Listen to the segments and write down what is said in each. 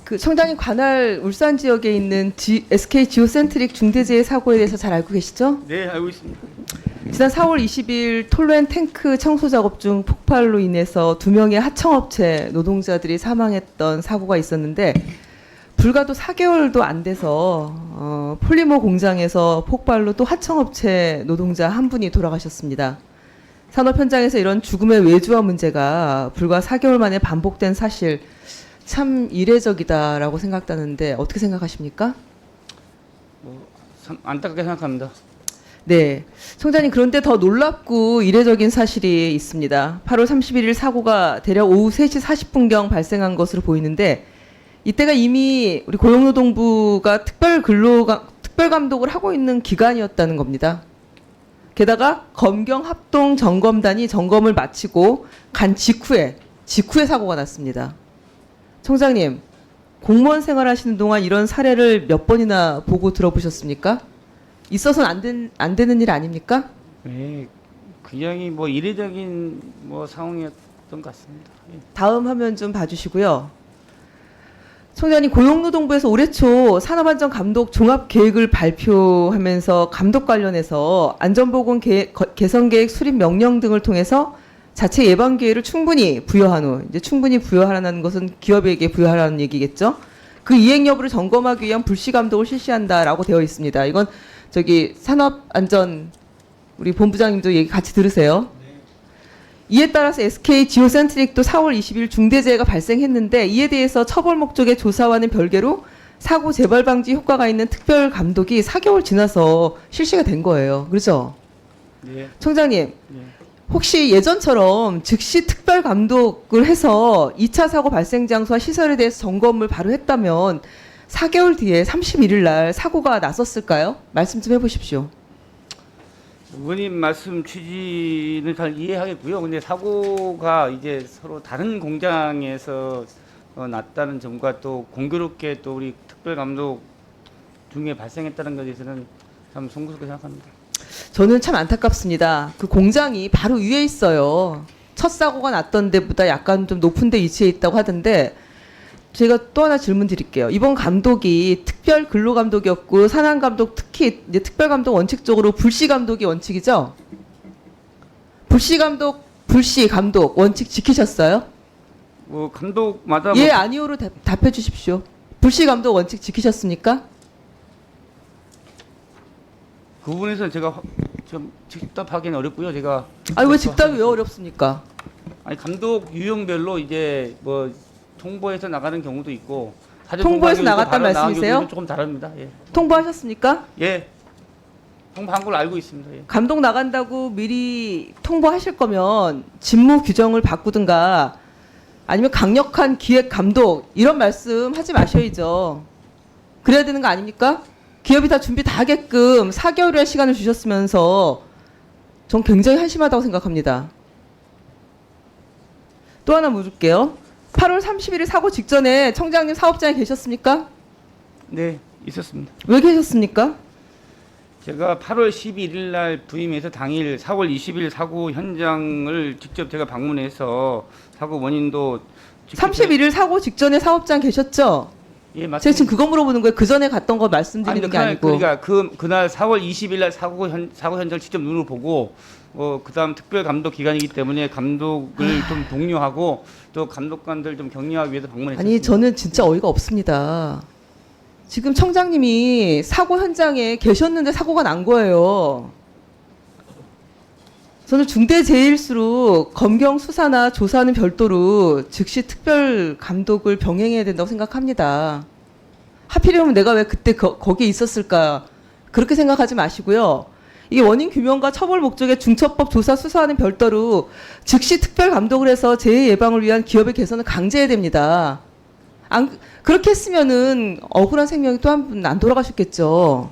그 청장님 관할 울산 지역에 있는 SK 지오센트릭 중대재해 사고에 대해서 잘 알고 계시죠? 네, 알고 있습니다. 지난 4월 20일 톨루엔 탱크 청소 작업 중 폭발로 인해서 2명의 하청업체 노동자들이 사망했던 사고가 있었는데 불과도 4개월도 안 돼서 폴리머 공장에서 폭발로 또 하청업체 노동자 한 분이 돌아가셨습니다. 산업 현장에서 이런 죽음의 외주화 문제가 불과 4개월 만에 반복된 사실 참 이례적이다라고 생각하는데 어떻게 생각하십니까? 참 안타깝게 생각합니다. 네. 총장님, 그런데 더 놀랍고 이례적인 사실이 있습니다. 8월 31일 사고가 대략 오후 3시 40분경 발생한 것으로 보이는데 이때가 이미 우리 고용노동부가 특별감독을 하고 있는 기간이었다는 겁니다. 게다가 검경합동점검단이 점검을 마치고 간 직후에 사고가 났습니다. 총장님, 공무원 생활하시는 동안 이런 사례를 몇 번이나 보고 들어보셨습니까? 있어서는 안 되는 일 아닙니까? 네, 굉장히 뭐 이례적인 뭐 상황이었던 것 같습니다. 예. 다음 화면 좀 봐주시고요. 총장님, 고용노동부에서 올해 초 산업안전감독 종합계획을 발표하면서 감독 관련해서 안전보건 개선계획 수립 명령 등을 통해서 자체 예방 기회를 충분히 부여한 후, 이제 충분히 부여하라는 것은 기업에게 부여하라는 얘기겠죠. 그 이행 여부를 점검하기 위한 불시 감독을 실시한다라고 되어 있습니다. 이건 저기 산업안전 우리 본부장님도 얘기 같이 들으세요. 이에 따라서 SK 지오센트릭도 4월 20일 중대재해가 발생했는데 이에 대해서 처벌 목적의 조사와는 별개로 사고 재발 방지 효과가 있는 특별 감독이 4개월 지나서 실시가 된 거예요. 그렇죠? 네. 총장님, 네. 혹시 예전처럼 즉시 특별 감독을 해서 2차 사고 발생 장소와 시설에 대해서 점검을 바로 했다면 4개월 뒤에 31일 날 사고가 났었을까요? 말씀 좀 해보십시오. 의원님 말씀 취지는 잘 이해하겠고요. 근데 사고가 이제 서로 다른 공장에서 났다는 점과 또 공교롭게 또 우리 특별감독 중에 발생했다는 것에 대해서는 참 송구스럽게 생각합니다. 저는 참 안타깝습니다. 그 공장이 바로 위에 있어요. 첫 사고가 났던 데보다 약간 좀 높은 데 위치해 있다고 하던데 제가 또 하나 질문 드릴게요. 이번 감독이 특별 근로감독이었고 산안감독 특히 이제 특별감독 원칙적으로 불시감독이 원칙이죠? 불시감독 원칙 지키셨어요? 뭐 감독마다 예, 뭐 아니오로 답해 주십시오. 불시감독 원칙 지키셨습니까? 그 부분에서 제가 좀 직답하기는 어렵고요. 제가 아니 왜 직답이 왜 어렵습니까? 아니 감독 유형별로 이제 뭐 통보해서 나가는 경우도 있고 통보해서 나갔단 말씀이세요? 조금 다릅니다. 예. 통보하셨습니까? 예. 통보한 걸로 알고 있습니다. 예. 감독 나간다고 미리 통보하실 거면 직무 규정을 바꾸든가 아니면 강력한 기획 감독 이런 말씀 하지 마셔야죠. 그래야 되는 거 아닙니까? 기업이 다 준비 다 하게끔 4개월의 시간을 주셨으면서 전 굉장히 한심하다고 생각합니다. 또 하나 물을게요. 8월 31일 사고 직전에 청장님 사업장에 계셨습니까? 네, 있었습니다. 왜 계셨습니까? 제가 8월 11일 날 부임해서 당일 4월 20일 사고 현장을 직접 제가 방문해서 사고 원인도 31일 사고 직전에 사업장 계셨죠? 예, 맞습니다. 제가 지금 그거 물어보는 거예요. 그 전에 갔던 거 말씀드리는 게 아니고. 그러니까 그날 4월 20일 날 사고 현장을 직접 눈으로 보고 그다음 특별 감독 기간이기 때문에 감독을 좀 독려하고 또 감독관들 좀 격려하기 위해서 방문했습니다. 아니 저는 진짜 어이가 없습니다. 지금 청장님이 사고 현장에 계셨는데 사고가 난 거예요. 저는 중대재해일수록 검경 수사나 조사는 별도로 즉시 특별 감독을 병행해야 된다고 생각합니다. 하필이면 내가 왜 그때 거기에 있었을까 그렇게 생각하지 마시고요. 이게 원인 규명과 처벌 목적의 중처법 조사 수사와는 별도로 즉시 특별 감독을 해서 재해 예방을 위한 기업의 개선을 강제해야 됩니다. 그렇게 했으면은 억울한 생명이 또 한 분 안 돌아가셨겠죠.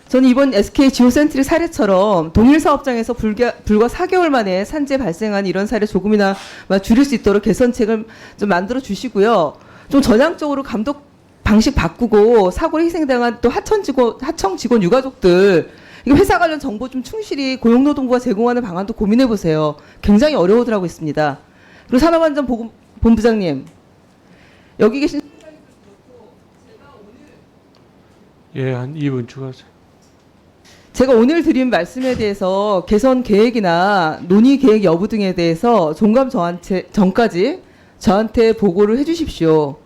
저는 이번 SK 지오센트릭 사례처럼 동일 사업장에서 불과 4개월 만에 산재 발생한 이런 사례 조금이나 줄일 수 있도록 개선책을 좀 만들어 주시고요. 좀 전향적으로 감독 방식 바꾸고 사고로 희생당한 또 하청 직원 유가족들 이거 회사 관련 정보 좀 충실히 고용노동부가 제공하는 방안도 고민해 보세요. 굉장히 어려워들 하고 있습니다. 그리고 산업안전본부장님 여기 계신 예, 한 2분 추가하세요. 제가 오늘 드린 말씀에 대해서 개선 계획이나 논의 계획 여부 등에 대해서 종감 전까지 저한테 보고를 해주십시오.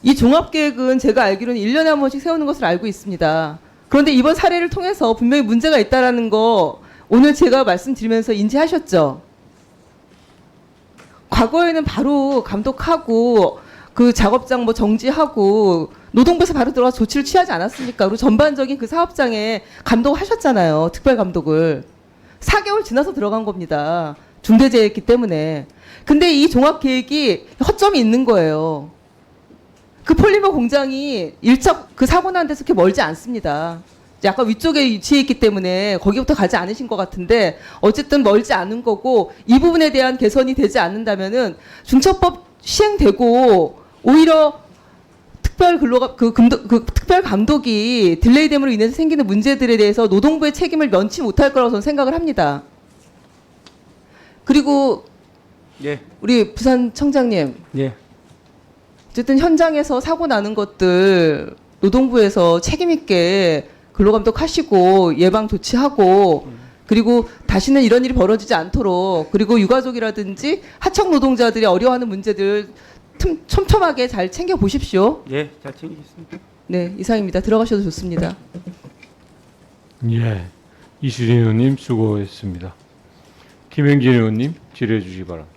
이 종합계획은 제가 알기로는 1년에 한 번씩 세우는 것을 알고 있습니다. 그런데 이번 사례를 통해서 분명히 문제가 있다라는 거 오늘 제가 말씀드리면서 인지하셨죠? 과거에는 바로 감독하고 그 작업장 뭐 정지하고 노동부에서 바로 들어가서 조치를 취하지 않았습니까? 그리고 전반적인 그 사업장에 감독하셨잖아요. 특별 감독을. 4개월 지나서 들어간 겁니다. 중대재해였기 때문에. 근데 이 종합계획이 허점이 있는 거예요. 그 폴리머 공장이 그 사고 난 데서 그렇게 멀지 않습니다. 약간 위쪽에 위치해 있기 때문에 거기부터 가지 않으신 것 같은데 어쨌든 멀지 않은 거고 이 부분에 대한 개선이 되지 않는다면은 중처법 시행되고 오히려 특별 감독이 딜레이됨으로 인해서 생기는 문제들에 대해서 노동부의 책임을 면치 못할 거라고 저는 생각을 합니다. 그리고 예. 우리 부산 청장님, 예. 어쨌든 현장에서 사고 나는 것들 노동부에서 책임 있게 근로감독하시고 예방 조치하고 그리고 다시는 이런 일이 벌어지지 않도록 그리고 유가족이라든지 하청 노동자들이 어려워하는 문제들 촘촘하게 잘 챙겨 보십시오. 예, 잘 챙기겠습니다. 네, 이상입니다. 들어가셔도 좋습니다. 예, 이수진 의원님 수고했습니다. 김영진 의원님 질의해 주시기 바랍니다.